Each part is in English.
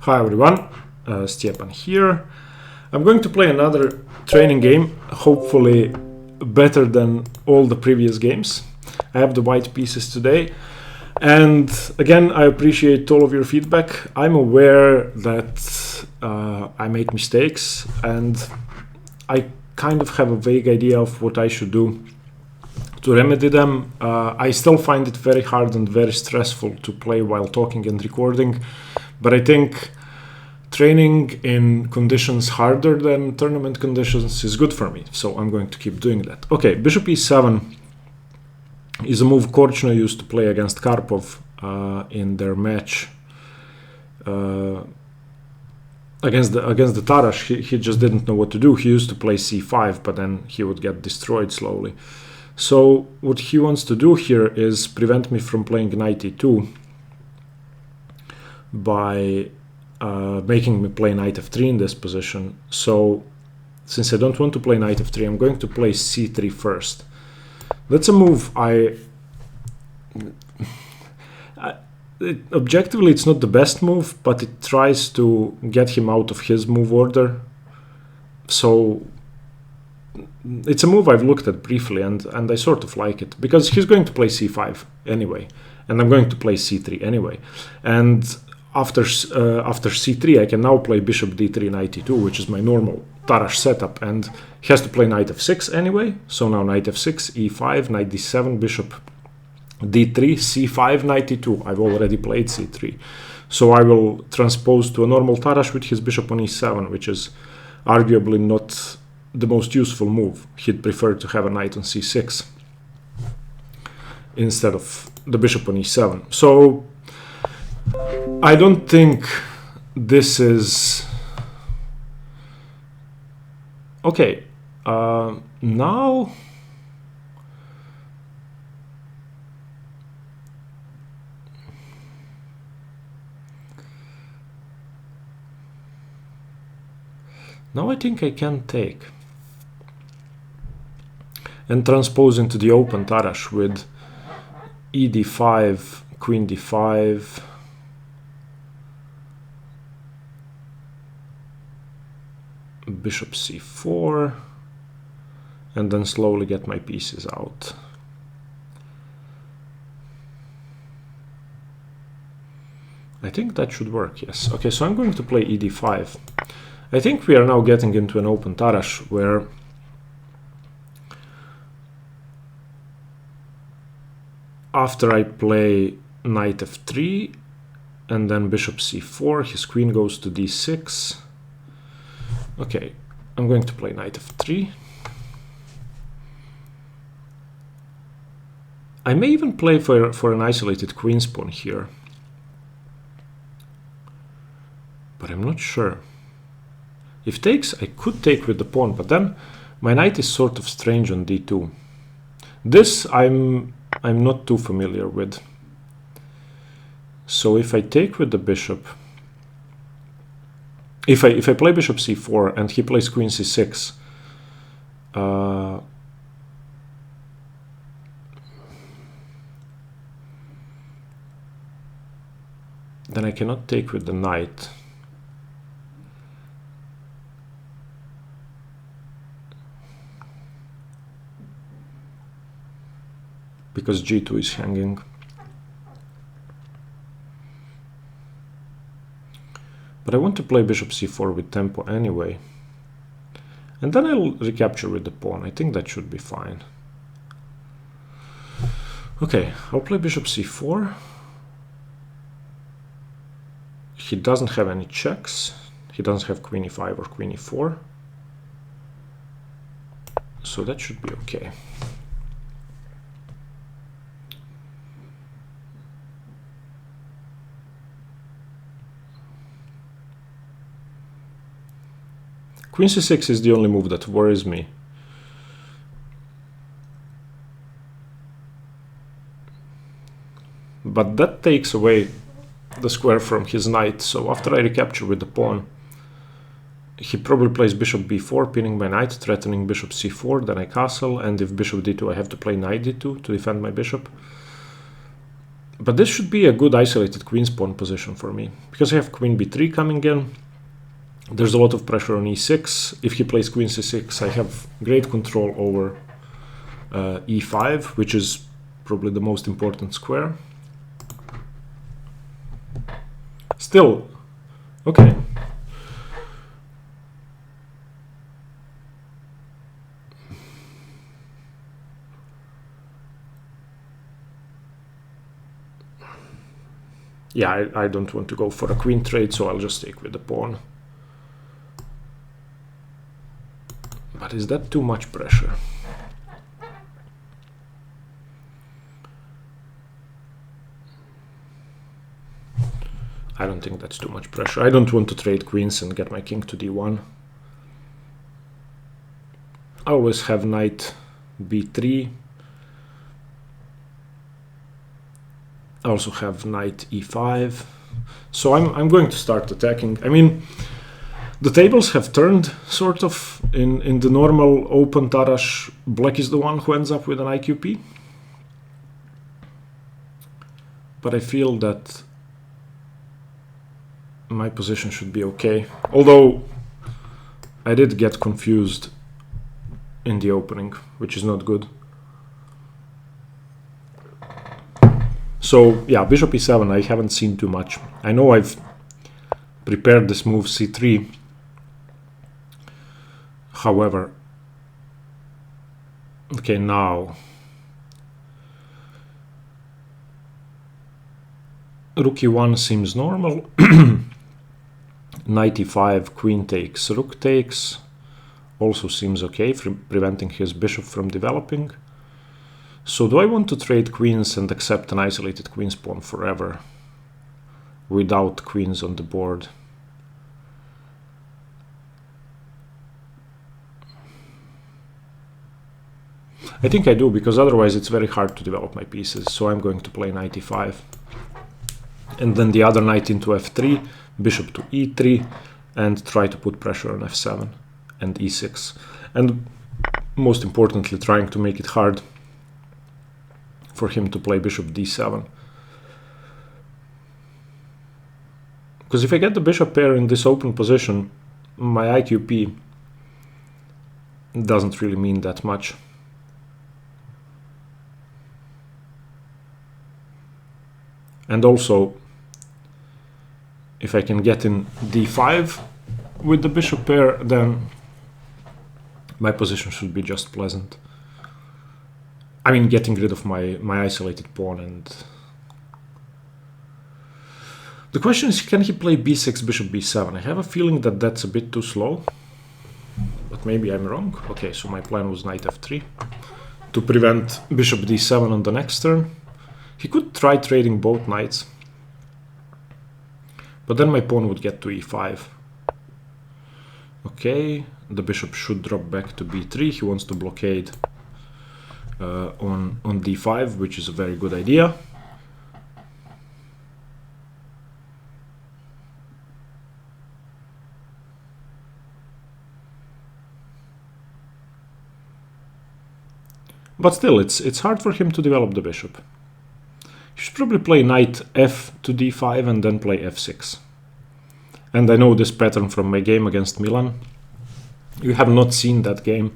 Hi everyone, Stepan here. I'm going to play another training game, hopefully better than all the previous games. I have the white pieces today, and again I appreciate all of your feedback. I'm aware that I make mistakes and I kind of have a vague idea of what I should do to remedy them. I still find it very hard and very stressful to play while talking and recording, but I think training in conditions harder than tournament conditions is good for me, so I'm going to keep doing that. Okay, bishop e7 is a move Korchno used to play against Karpov in their match against the Tarrasch. He just didn't know what to do. He used to play c5, but then he would get destroyed slowly. So what he wants to do here is prevent me from playing knight e2 by making me play knight f3 in this position. So since I don't want to play knight f3, I'm going to play c3 first. That's a move objectively it's not the best move, but it tries to get him out of his move order. So it's a move I've looked at briefly, and I sort of like it, because he's going to play c5 anyway, and I'm going to play c3 anyway. And after c3, I can now play bishop d3, knight e2, which is my normal Tarrasch setup, and he has to play knight f6 anyway. So now knight f6, e5, knight d7, bishop d3, c5, knight e2. I've already played c3. So I will transpose to a normal Tarrasch with his bishop on e7, which is arguably not the most useful move. He'd prefer to have a knight on c6 instead of the bishop on e7. So I don't think this is okay. Now I think I can take and transpose into the open Tarrasch with e d5, queen d5, bishop c4, and then slowly get my pieces out. I think that should work, yes. Okay, so I'm going to play e d5. I think we are now getting into an open Tarrasch where after I play knight f3 and then bishop c4, his queen goes to d6. Okay, I'm going to play knight f3. I may even play for an isolated queen's pawn here, but I'm not sure. If takes, I could take with the pawn, but then my knight is sort of strange on d2. This I'm not too familiar with. So if I take with the bishop, if I play bishop c4 and he plays queen c6, then I cannot take with the knight. Because g2 is hanging. But I want to play bishop c4 with tempo anyway. And then I'll recapture with the pawn. I think that should be fine. Okay, I'll play bishop c4. He doesn't have any checks. He doesn't have queen e5 or queen e4. So that should be okay. Queen c6 is the only move that worries me. But that takes away the square from his knight, so after I recapture with the pawn, he probably plays bishop b4, pinning my knight, threatening bishop c4, then I castle, and if bishop d2 I have to play knight d2 to defend my bishop. But this should be a good isolated queen's pawn position for me, because I have queen b3 coming in. There's a lot of pressure on e6. If he plays queen c6, I have great control over e5, which is probably the most important square. Still, okay. Yeah, I don't want to go for a queen trade, so I'll just take with the pawn. But is that too much pressure? I don't think that's too much pressure. I don't want to trade queens and get my king to d1. I always have knight b3. I also have knight e5. So I'm going to start attacking. I mean, the tables have turned, sort of. In the normal open Tarrasch, black is the one who ends up with an IQP. But I feel that my position should be okay. Although I did get confused in the opening, which is not good. So yeah, bishop e7, I haven't seen too much. I know I've prepared this move c3. However, okay, now rook e1 seems normal. Knight e5, queen takes, rook takes, also seems okay, preventing his bishop from developing. So do I want to trade queens and accept an isolated queen's pawn forever without queens on the board? I think I do, because otherwise it's very hard to develop my pieces. So I'm going to play knight e5. And then the other knight into f3, bishop to e3, and try to put pressure on f7 and e6. And most importantly, trying to make it hard for him to play bishop d7. Because if I get the bishop pair in this open position, my IQP doesn't really mean that much. And also, if I can get in d5 with the bishop pair, then my position should be just pleasant. I mean, getting rid of my isolated pawn. And the question is, can he play b6, bishop b7? I have a feeling that that's a bit too slow, but maybe I'm wrong. Okay, so my plan was knight f3 to prevent bishop d7 on the next turn. He could try trading both knights, but then my pawn would get to e5. Okay, the bishop should drop back to b3. He wants to blockade on d5, which is a very good idea. But still, it's hard for him to develop the bishop. He should probably play knight f to d5 and then play f6. And I know this pattern from my game against Milan. You have not seen that game.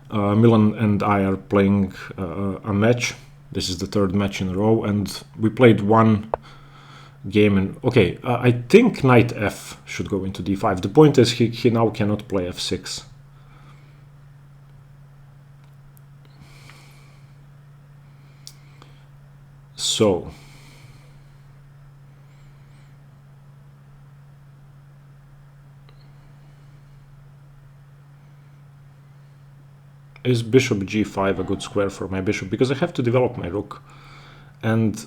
Milan and I are playing a match. This is the third match in a row, and we played one game. And okay, I think knight f should go into d5. The point is he now cannot play f6. So is bishop g5 a good square for my bishop? Because I have to develop my rook. And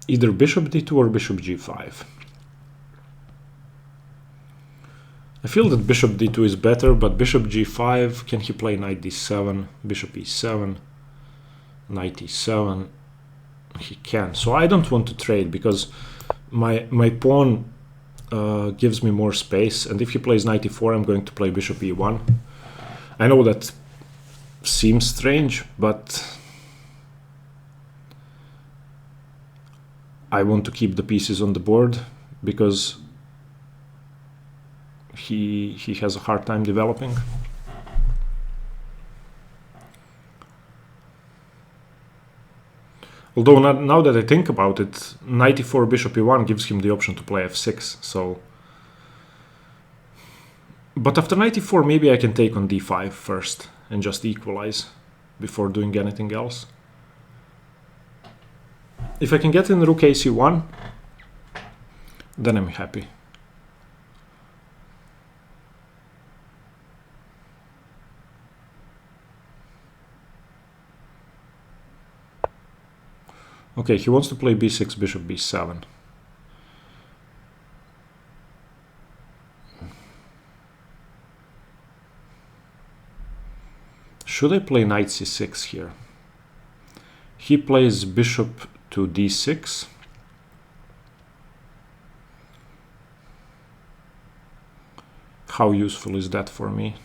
either bishop d2 or bishop g5. I feel that bishop d2 is better, but bishop g5, can he play knight d7, bishop e7, knight e7? He can. So I don't want to trade, because my pawn gives me more space, and if he plays knight e4, I'm going to play bishop e1. I know that seems strange, but I want to keep the pieces on the board because he has a hard time developing. Although now that I think about it, knight e4 bishop e1 gives him the option to play f6, so... But after knight e4 maybe I can take on d5 first and just equalize before doing anything else. If I can get in rook ac1, then I'm happy. Okay, he wants to play b6, bishop b7. Should I play knight c6 here? He plays bishop to d6. How useful is that for me?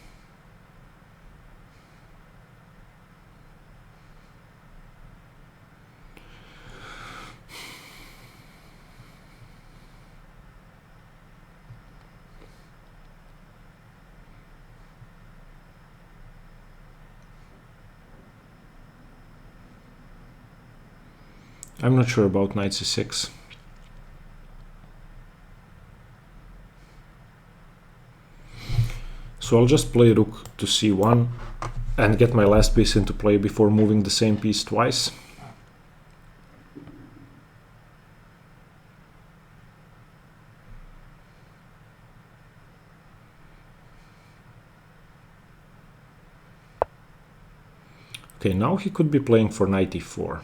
I'm not sure about knight c6. So I'll just play rook to c1 and get my last piece into play before moving the same piece twice. Okay, now he could be playing for knight e4.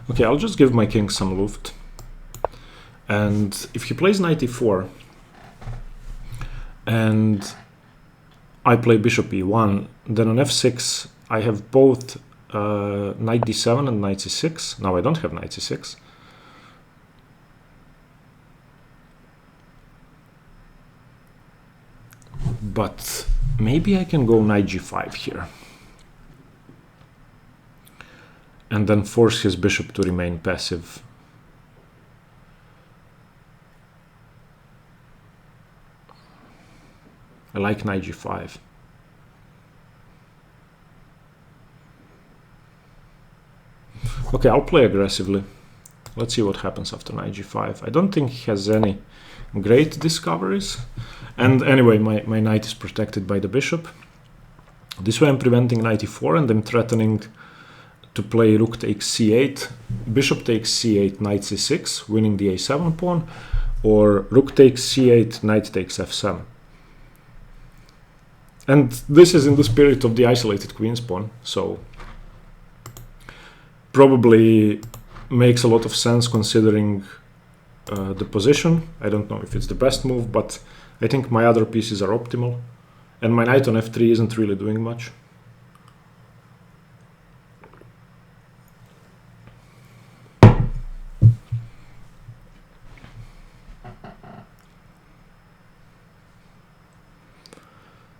Okay, I'll just give my king some luft. And if he plays knight e4 and I play bishop e1, then on f6 I have both knight d7 and knight c6. Now I don't have knight c6. But maybe I can go knight g5 here. And then force his bishop to remain passive. I like knight g5. Okay, I'll play aggressively. Let's see what happens after knight g5. I don't think he has any great discoveries. And anyway, my knight is protected by the bishop. This way I'm preventing knight e4 and I'm threatening to play rook takes c8, bishop takes c8, knight c6, winning the a7 pawn, or rook takes c8, knight takes f7. And this is in the spirit of the isolated queen's pawn, so probably makes a lot of sense considering the position. I don't know if it's the best move, but I think my other pieces are optimal, and my knight on f3 isn't really doing much.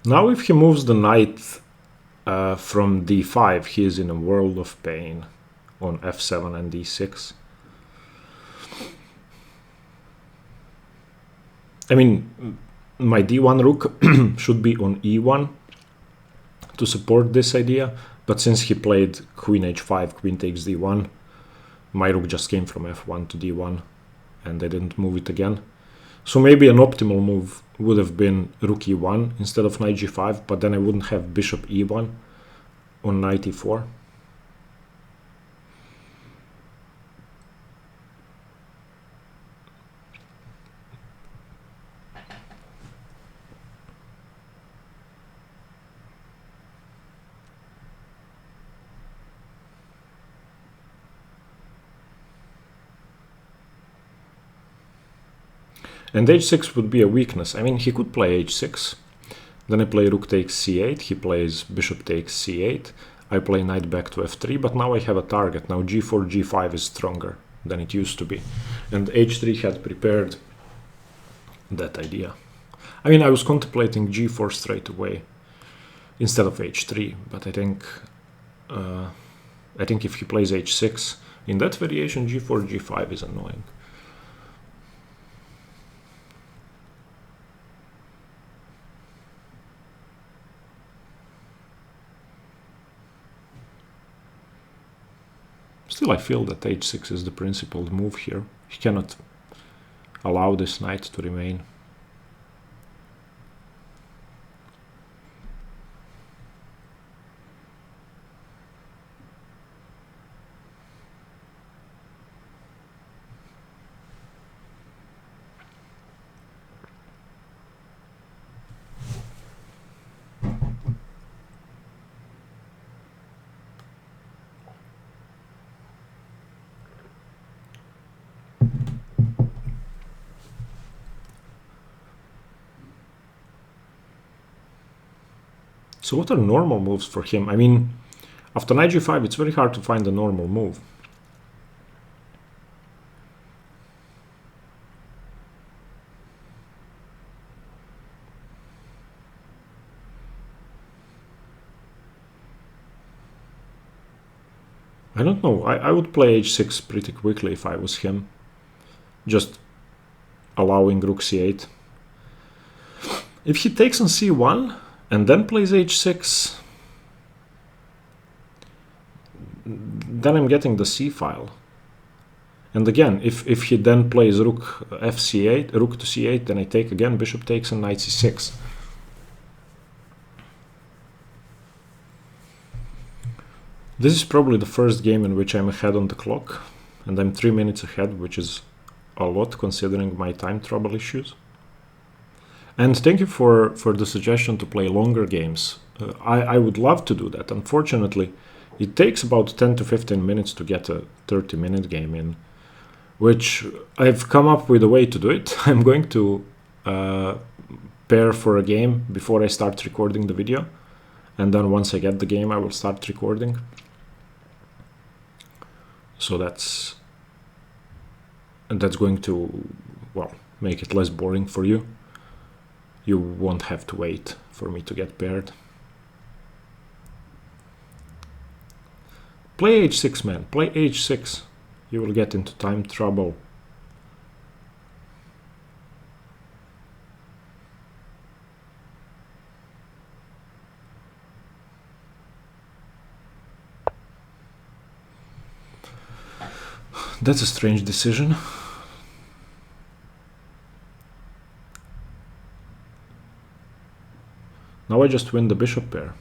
Now if he moves the knight from d5, he is in a world of pain on f7 and d6. I mean, my d1 rook should be on e1 to support this idea, but since he played queen h5, queen takes d1, my rook just came from f1 to d1 and I didn't move it again. So maybe an optimal move would have been rook e1 instead of knight g5, but then I wouldn't have bishop e1 on knight e4. And h6 would be a weakness. I mean, he could play h6. Then I play rook takes c8. He plays bishop takes c8. I play knight back to f3, but now I have a target. Now g4, g5 is stronger than it used to be. And h3 had prepared that idea. I mean, I was contemplating g4 straight away instead of h3, but I think if he plays h6, in that variation, g4, g5 is annoying. Still, I feel that h6 is the principled move here. He cannot allow this knight to remain. So what are normal moves for him? I mean, after knight g5, it's very hard to find a normal move. I don't know. I would play h6 pretty quickly if I was him. Just allowing rook c8. If he takes on c1 and then plays h6, then I'm getting the c file. And again, if he then plays rook fc8, rook to c8, then I take again, bishop takes and knight c6. This is probably the first game in which I'm ahead on the clock, and I'm 3 minutes ahead, which is a lot considering my time trouble issues. And thank you for the suggestion to play longer games. I would love to do that. Unfortunately, it takes about 10 to 15 minutes to get a 30-minute game in, which I've come up with a way to do it. I'm going to pair for a game before I start recording the video, and then once I get the game, I will start recording. So that's going to, well, make it less boring for you. You won't have to wait for me to get paired. Play h6, man. Play h6. You will get into time trouble. That's a strange decision. Now I just win the bishop pair.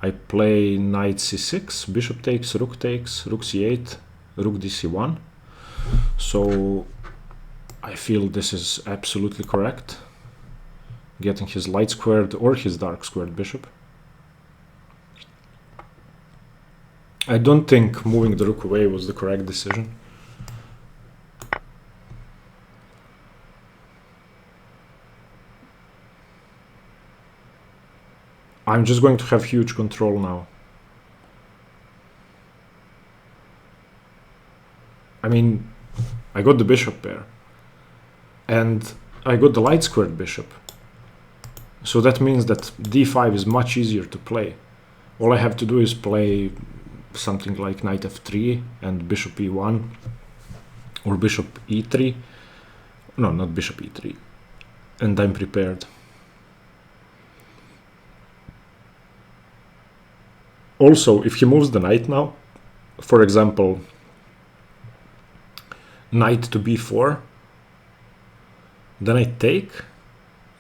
I play knight c6, bishop takes, rook c8, rook dc1. So I feel this is absolutely correct. Getting his light squared or his dark squared bishop. I don't think moving the rook away was the correct decision. I'm just going to have huge control now. I mean, I got the bishop pair. And I got the light squared bishop. So that means that d5 is much easier to play. All I have to do is play something like knight f3 and bishop e1. Or bishop e3. No, not bishop e3. And I'm prepared. Also, if he moves the knight now, for example, knight to b4, then I take,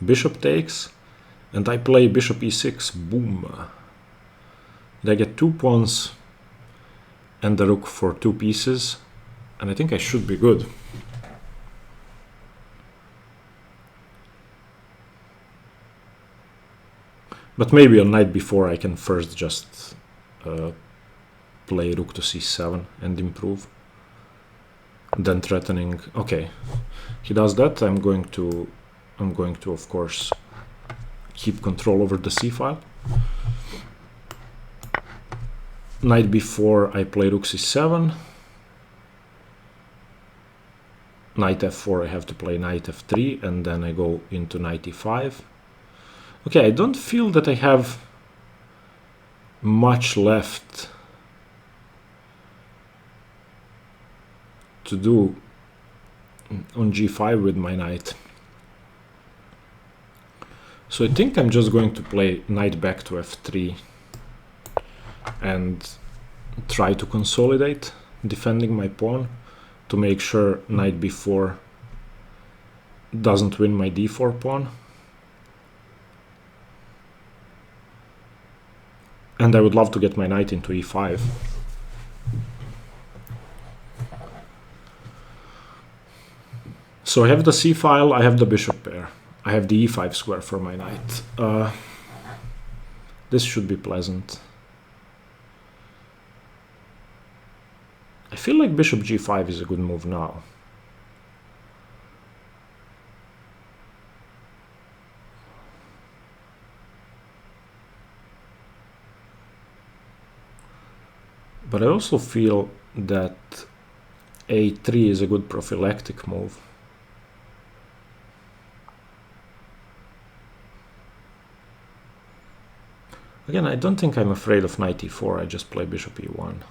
bishop takes, and I play bishop e6, boom. And I get 2 pawns and the rook for 2 pieces, and I think I should be good. But maybe on knight b4 I can first just play rook to c7 and improve. then threatening. Okay, he does that. I'm going to of course keep control over the c file. Knight b4, I play rook c7. Knight f4, I have to play knight f3, and then I go into knight e5. Okay, I don't feel that I have much left to do on g5 with my knight. So I think I'm just going to play knight back to f3 and try to consolidate, defending my pawn to make sure knight b4 doesn't win my d4 pawn. And I would love to get my knight into e5. So I have the c file, I have the bishop pair. I have the e5 square for my knight. This should be pleasant. I feel like bishop g5 is a good move now. But I also feel that a3 is a good prophylactic move. Again, I don't think I'm afraid of knight e4, I just play bishop e1.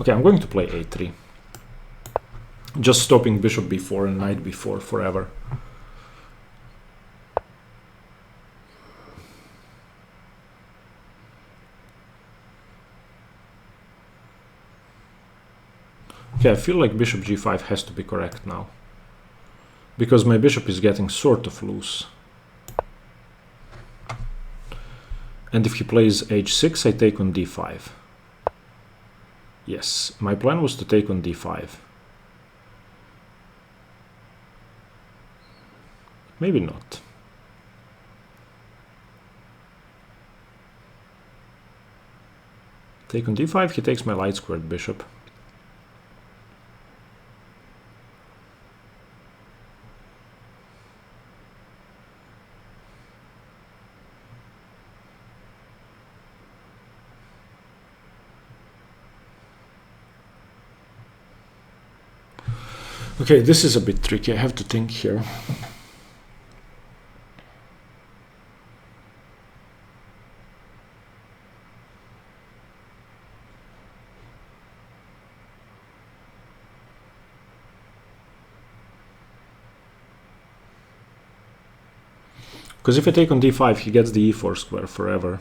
Okay, I'm going to play a3. Just stopping bishop b4 and knight b4 forever. Okay, I feel like bishop g5 has to be correct now, because my bishop is getting sort of loose. And if he plays h6, I take on d5. Yes, my plan was to take on d5. Maybe not. Take on d5, he takes my light squared bishop. Okay, this is a bit tricky, I have to think here. Because if I take on d5, he gets the e4 square forever.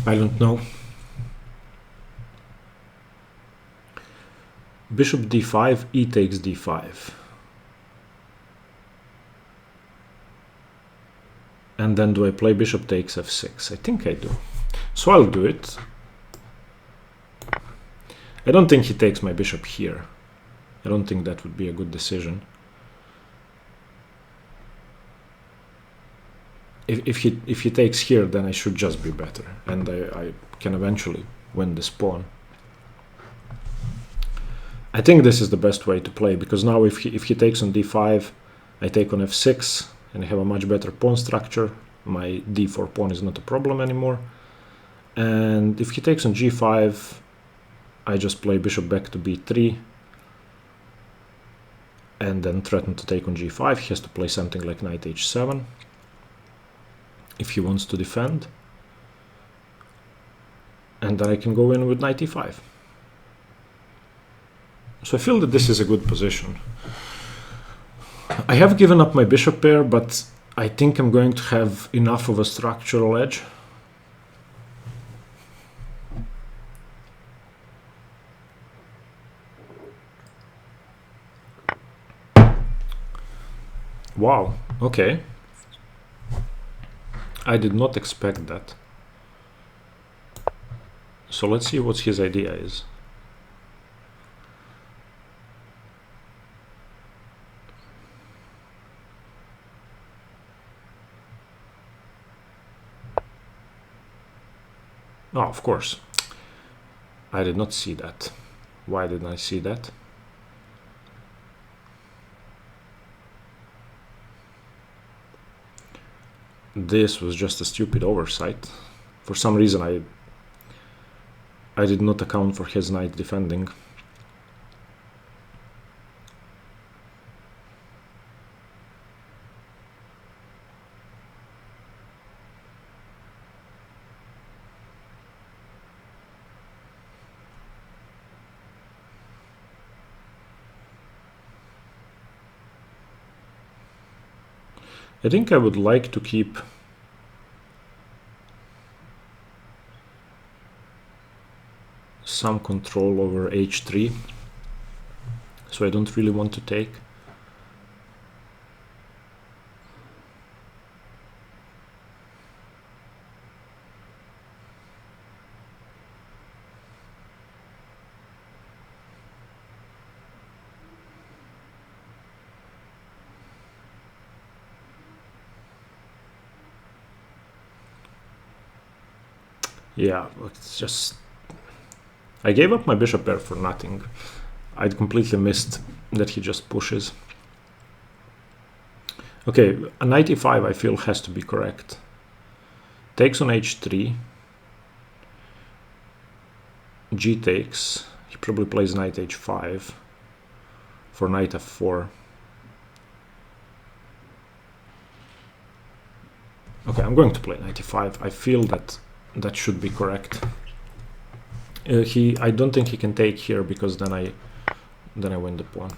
I don't know. Bishop d5, e takes d5. And then do I play bishop takes f6? I think I do. So I'll do it. I don't think he takes my bishop here. I don't think that would be a good decision. If he takes here, then I should just be better, and I can eventually win this pawn. I think this is the best way to play, because now if he takes on d5, I take on f6, and I have a much better pawn structure. My d4 pawn is not a problem anymore. And if he takes on g5, I just play bishop back to b3 and then threaten to take on g5. He has to play something like knight h7 if he wants to defend. And then I can go in with knight e5. So I feel that this is a good position. I have given up my bishop pair, but I think I'm going to have enough of a structural edge. Wow, okay. I did not expect that. So let's see what his idea is. Oh, of course. I did not see that. Why didn't I see that? This was just a stupid oversight. For some reason I did not account for his knight defending. I think I would like to keep some control over h3, so I don't really want to take. Yeah, it's just... I gave up my bishop pair for nothing. I'd completely missed that he just pushes. Okay, a knight e5 I feel has to be correct. Takes on h3. G takes. He probably plays knight h5 for knight f4. Okay, I'm going to play knight e5. I feel that that should be correct. I don't think he can take here because then I win the pawn.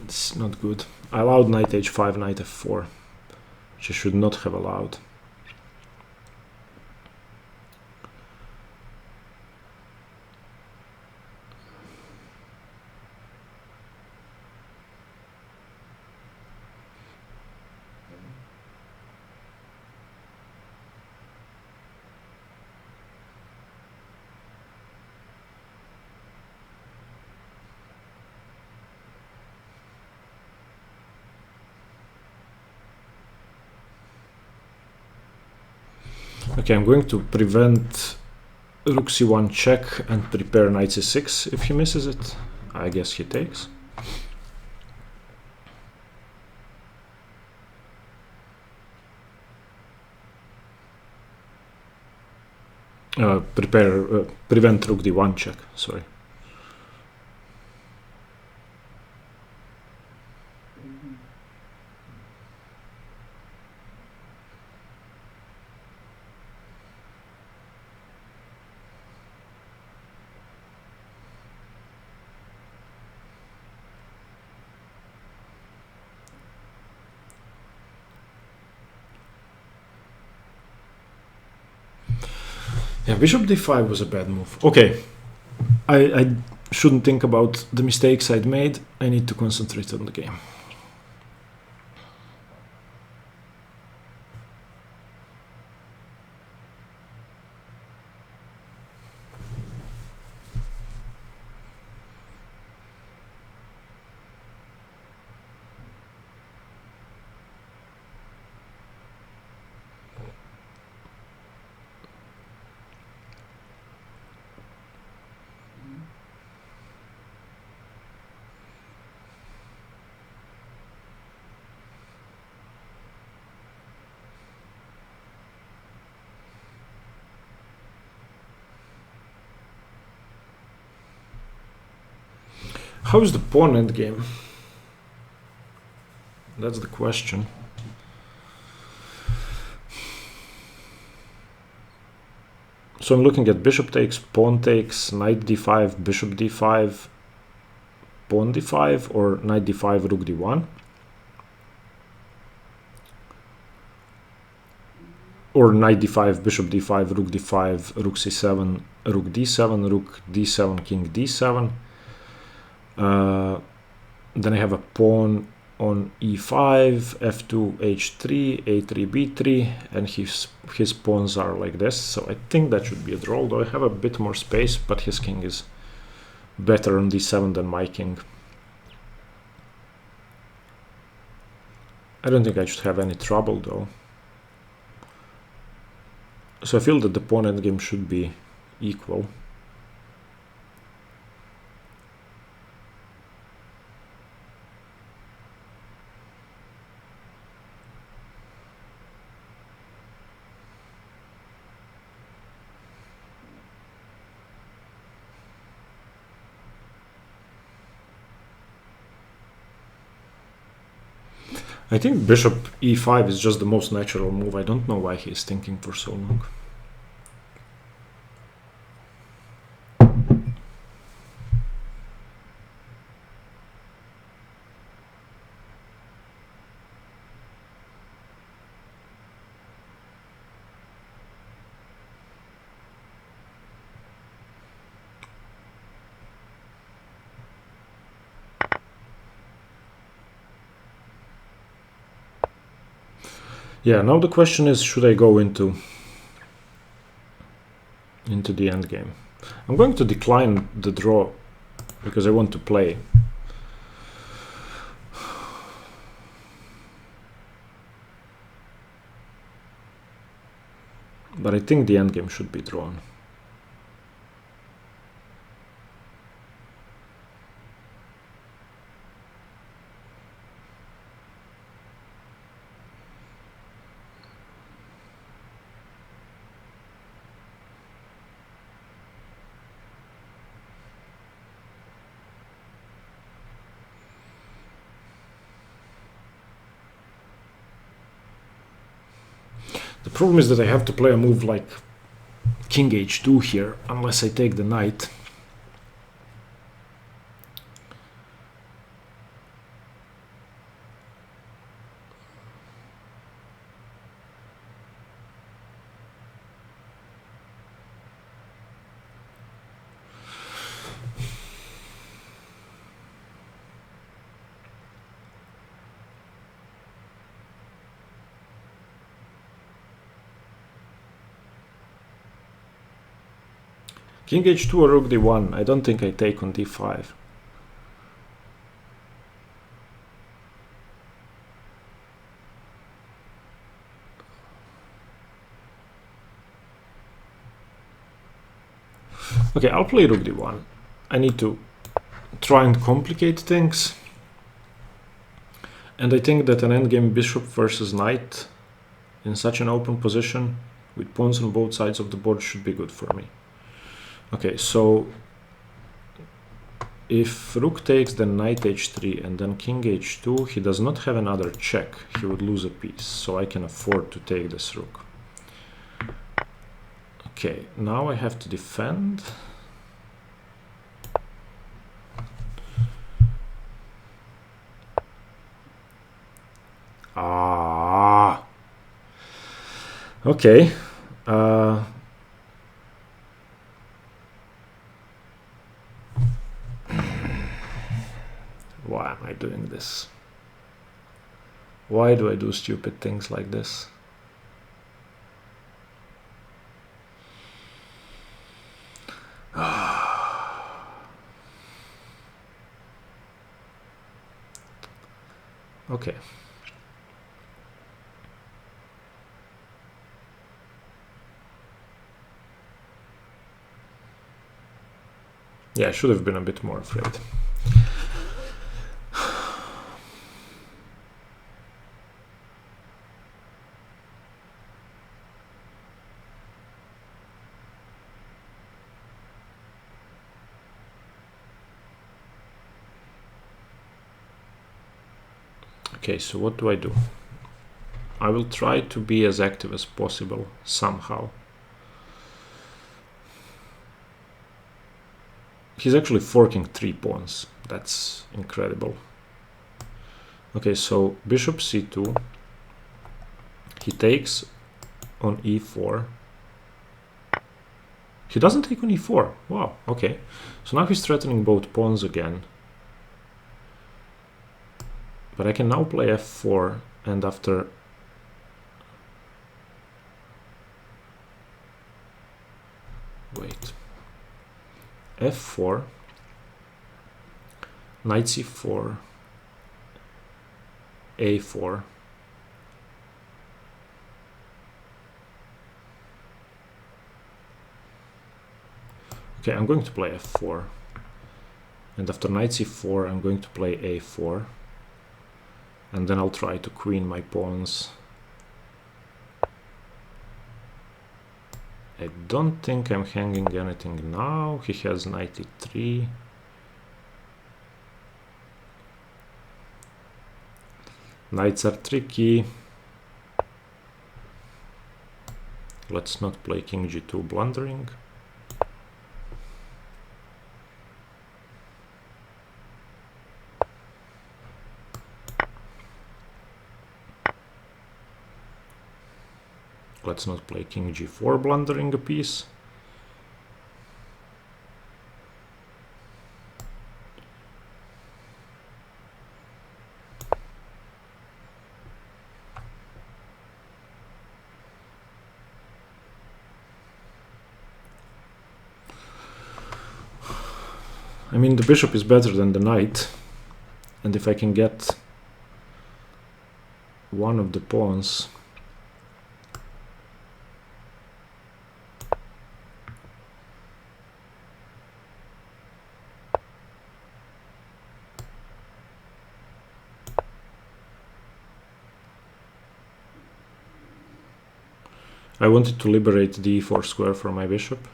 It's not good. I allowed knight h5, knight f4, which I should not have allowed. Okay, I'm going to prevent rook c1 check and prepare knight c6 if he misses it. I guess he takes. Prevent rook d1 check, sorry. Yeah, bishop d5 was a bad move. Okay, I shouldn't think about the mistakes I'd made. I need to concentrate on the game. How is the pawn endgame? That's the question. So I'm looking at bishop takes, pawn takes, knight d5, bishop d5, pawn d5, or knight d5, rook d1. Or knight d5, bishop d5, rook d5, rook c7, rook d7, rook d7, king d7. Then I have a pawn on e5, f2, h3, a3, b3, and his pawns are like this. So I think that should be a draw, although I have a bit more space, but his king is better on d7 than my king. I don't think I should have any trouble though. So I feel that the pawn endgame should be equal. I think bishop e5 is just the most natural move. I don't know why he's thinking for so long. Yeah, now the question is, should I go into the endgame? I'm going to decline the draw because I want to play. But I think the endgame should be drawn. The problem is that I have to play a move like king h2 here, unless I take the knight. King h2 or rook d1. I don't think I take on d5. Okay, I'll play rook d1. I need to try and complicate things. And I think that an endgame bishop versus knight in such an open position with pawns on both sides of the board should be good for me. Okay, so if rook takes, then knight h3 and then king h2, he does not have another check. He would lose a piece, so I can afford to take this rook. Okay, now I have to defend. Ah. Okay. Why am I doing this? Why do I do stupid things like this? Okay. Yeah, I should have been a bit more afraid. Okay, so what do? I will try to be as active as possible somehow. He's actually forking 3 pawns. That's incredible. Okay, so bishop c2. He takes on e4. He doesn't take on e4. Wow, okay. So now he's threatening both pawns again. But I can now play f4, and after... Wait. f4, knight c4, a4. Okay, I'm going to play f4. And after knight c4, I'm going to play a4. And then I'll try to queen my pawns. I don't think I'm hanging anything now. He has knight e3. Knights are tricky. Let's not play king g2 blundering. Let's not play king g4 blundering a piece. I mean, the bishop is better than the knight, and if I can get one of the pawns, I wanted to liberate the e4 square for my bishop.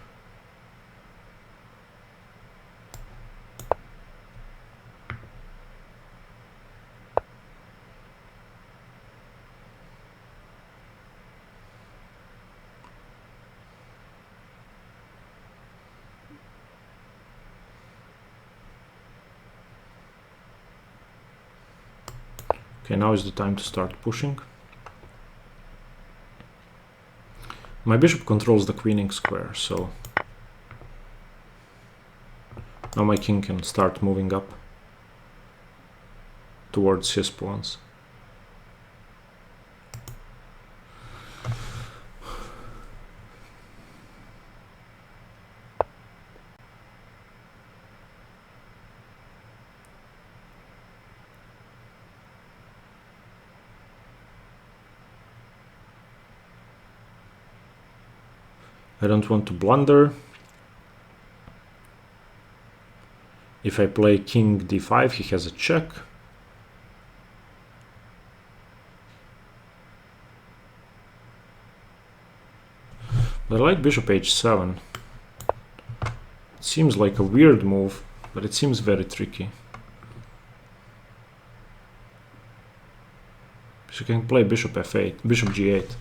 Okay, now is the time to start pushing. My bishop controls the queening square, so now my king can start moving up towards his pawns. I don't want to blunder. If I play king d5, he has a check. But I like bishop h7. It seems like a weird move, but it seems very tricky. So you can play bishop f8, bishop g8.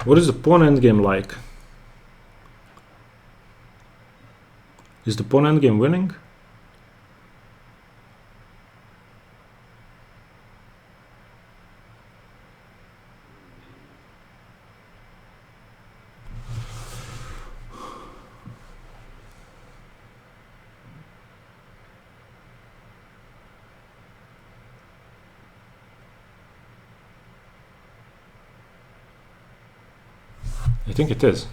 What is the pawn endgame like? Is the pawn endgame winning? I think it is.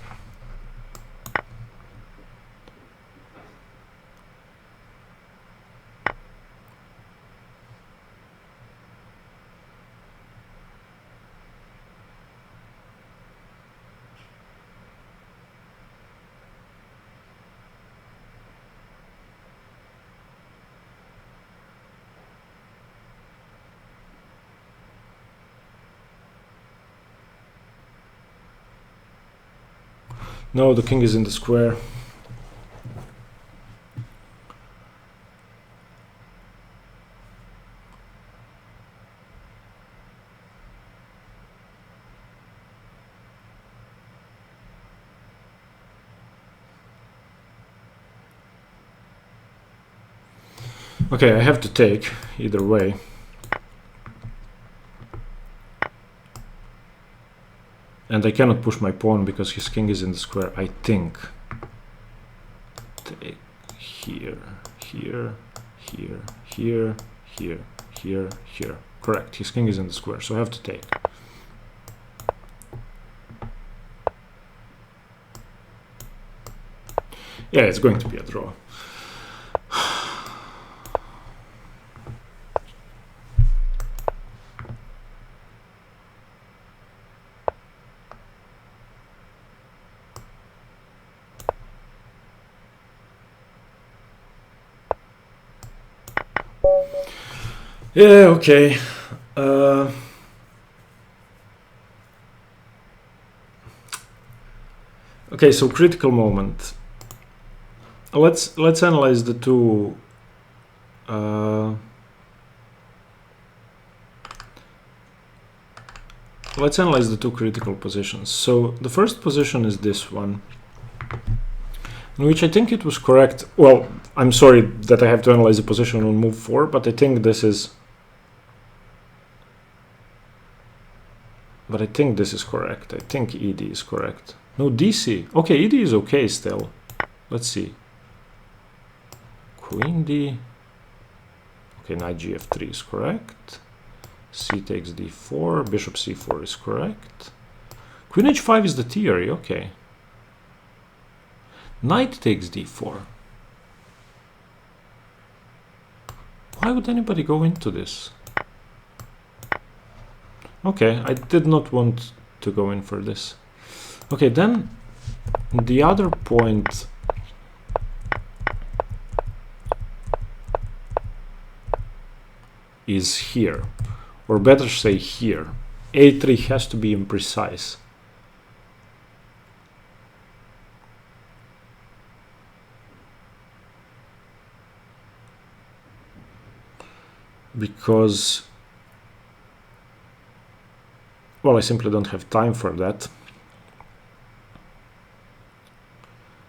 No, the king is in the square. Okay, I have to take either way. And I cannot push my pawn because his king is in the square, I think. Take here, here, here, here, here, here, here. Correct, his king is in the square, so I have to take. Yeah, it's going to be a draw. Yeah, okay. Okay, so critical moment. Let's analyze the two. Let's analyze the two critical positions. So the first position is this one, in which I think it was correct. Well, I'm sorry that I have to analyze the position on move 4, but I think this is. But I think this is correct. I think ED is correct. No, DC. Okay, ED is okay still. Let's see. Queen D. Okay, knight GF3 is correct. C takes D4. Bishop C4 is correct. Queen H5 is the theory. Okay. Knight takes D4. Why would anybody go into this? Okay, I did not want to go in for this. Okay, then the other point is here, or better say here. A3 has to be imprecise. Because, well, I simply don't have time for that.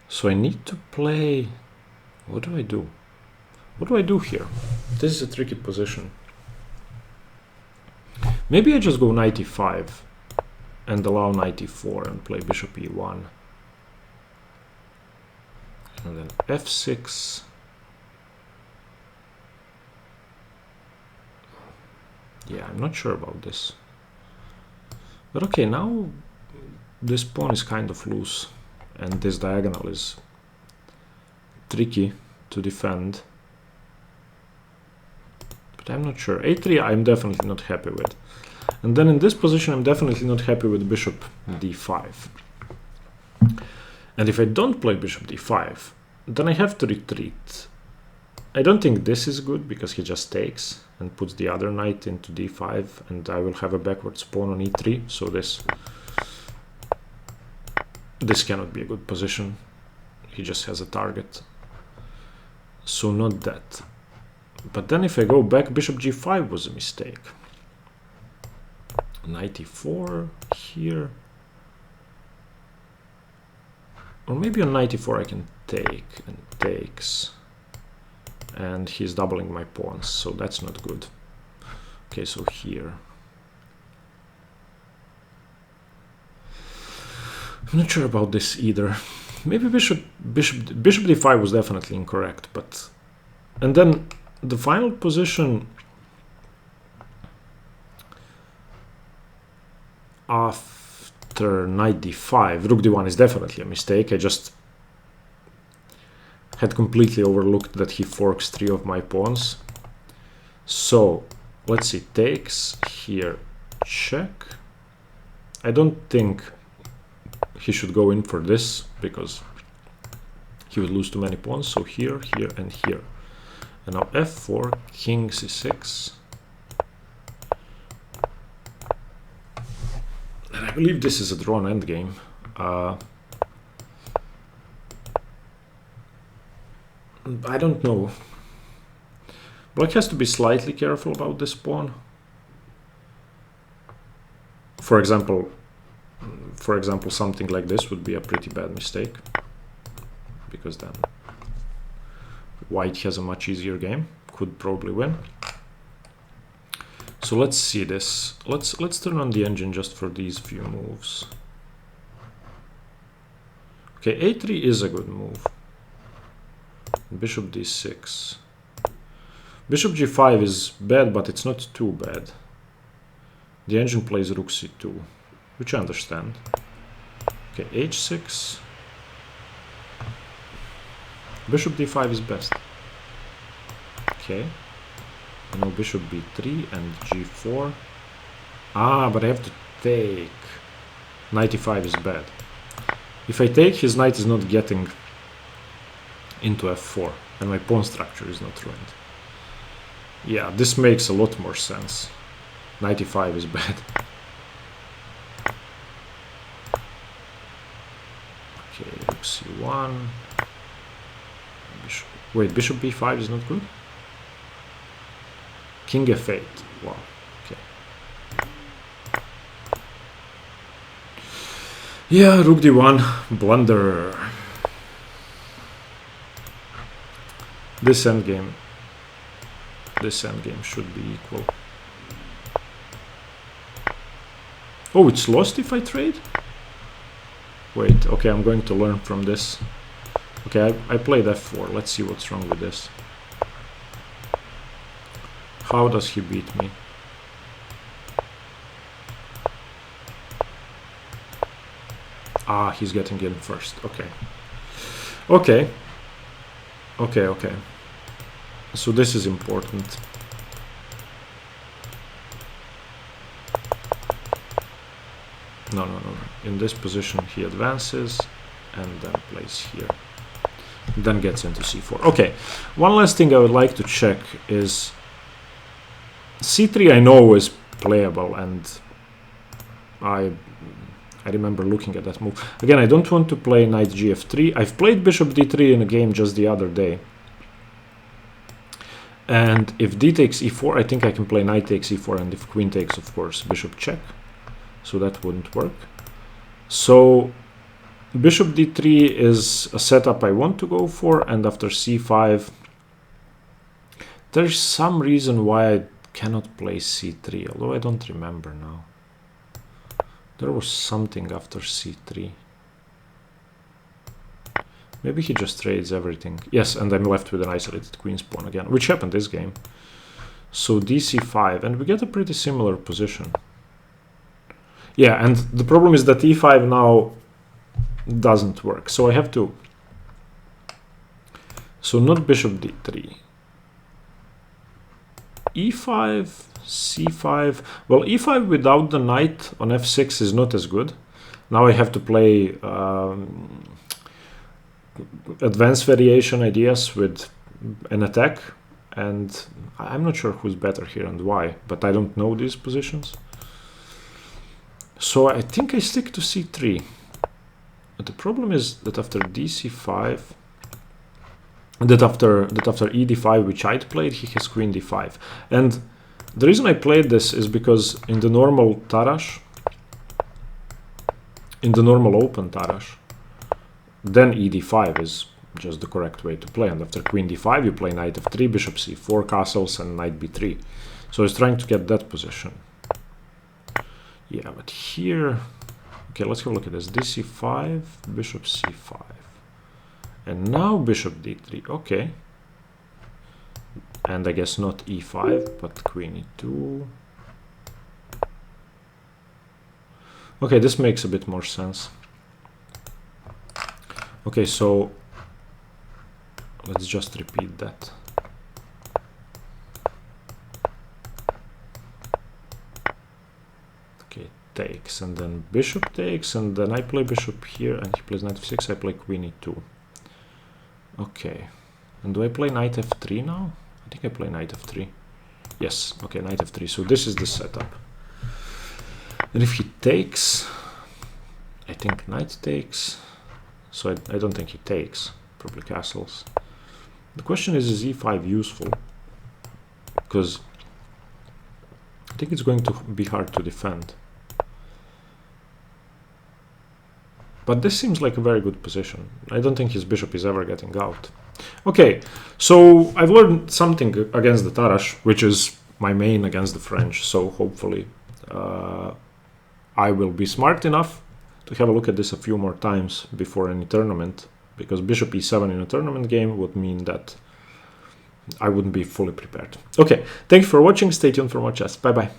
So I need to play. What do I do? What do I do here? This is a tricky position. Maybe I just go knight e5 and allow knight e4 and play bishop e1. And then f6. Yeah, I'm not sure about this. But okay, now this pawn is kind of loose and this diagonal is tricky to defend. But I'm not sure. A3 I'm definitely not happy with. And then in this position I'm definitely not happy with bishop d5. And if I don't play bishop d5, then I have to retreat. I don't think this is good because he just takes and puts the other knight into d5 and I will have a backwards pawn on e3, so this cannot be a good position. He just has a target. So not that. But then if I go back, bishop g5 was a mistake. Knight e4 here. Or maybe on knight e4 I can take, and takes. And he's doubling my pawns, so that's not good. Okay, so here. I'm not sure about this either. Maybe bishop d5 was definitely incorrect, but... And then the final position after knight d5, rook d1 is definitely a mistake. I just had completely overlooked that he forks 3 of my pawns. So let's see, takes here, check. I don't think he should go in for this because he would lose too many pawns. So here, here, and here. And now f4, king c6. And I believe this is a drawn endgame. I don't know. Black has to be slightly careful about this pawn. For example, something like this would be a pretty bad mistake, because then white has a much easier game, could probably win. So let's see this. Let's turn on the engine just for these few moves. Okay, a3 is a good move. Bishop d6. Bishop g5 is bad, but it's not too bad. The engine plays rook c2, which I understand. Okay, h6. Bishop d5 is best. Okay. Now bishop b3 and g4. Ah, but I have to take. Knight e5 is bad. If I take, his knight is not getting into f4, and my pawn structure is not ruined. Yeah, this makes a lot more sense. Knight e5 is bad. Okay, rook c1. Wait, bishop b5 is not good? King f8. Wow. Okay. Yeah, rook d1. Blunder. This endgame should be equal. Oh, it's lost if I trade? Wait, okay, I'm going to learn from this. Okay, I played f4. Let's see what's wrong with this. How does he beat me? Ah, he's getting in first. Okay. Okay. Okay, okay. So this is important. No. In this position he advances and then plays here. Then gets into c4. Okay. One last thing I would like to check is c3 I know is playable, and I remember looking at that move. Again, I don't want to play knight gf3. I've played bishop d3 in a game just the other day. And if d takes e4, I think I can play knight takes e4, and if queen takes, of course, bishop check. So that wouldn't work. So bishop d3 is a setup I want to go for, and after c5, there's some reason why I cannot play c3, although I don't remember now. There was something after c3. Maybe he just trades everything. Yes, and I'm left with an isolated queen's pawn again, which happened this game. So dc5, and we get a pretty similar position. Yeah, and the problem is that e5 now doesn't work. So I have to... So not bishop d3. e5, c5. Well, e5 without the knight on f6 is not as good. Now I have to play advanced variation ideas with an attack, and I'm not sure who's better here and why, but I don't know these positions. So I think I stick to c3. But the problem is that after dc5, that after ed5, which I'd played, he has queen d5. And the reason I played this is because in the normal Tarrasch, in the normal open Tarrasch, then e d5 is just the correct way to play. And after queen d5, you play knight f3, bishop c4, castles, and knight b3. So he's trying to get that position. Yeah, but here... Okay, let's have a look at this. dc5, bishop c5. And now bishop d3. Okay. And I guess not e5, but queen e2. Okay, this makes a bit more sense. Okay, so let's just repeat that. Okay, takes, and then bishop takes, and then I play bishop here, and he plays knight f6, I play queen e2. Okay, and do I play knight f3 now? I think I play knight f3. Yes, okay, knight f3. So this is the setup. And if he takes, I think knight takes. So I don't think he takes, probably castles. The question is e5 useful? Because I think it's going to be hard to defend. But this seems like a very good position. I don't think his bishop is ever getting out. Okay, so I've learned something against the Tarrasch, which is my main against the French. So hopefully I will be smart enough to have a look at this a few more times before any tournament, because bishop e7 in a tournament game would mean that I wouldn't be fully prepared. Okay, thank you for watching. Stay tuned for more chess. Bye bye.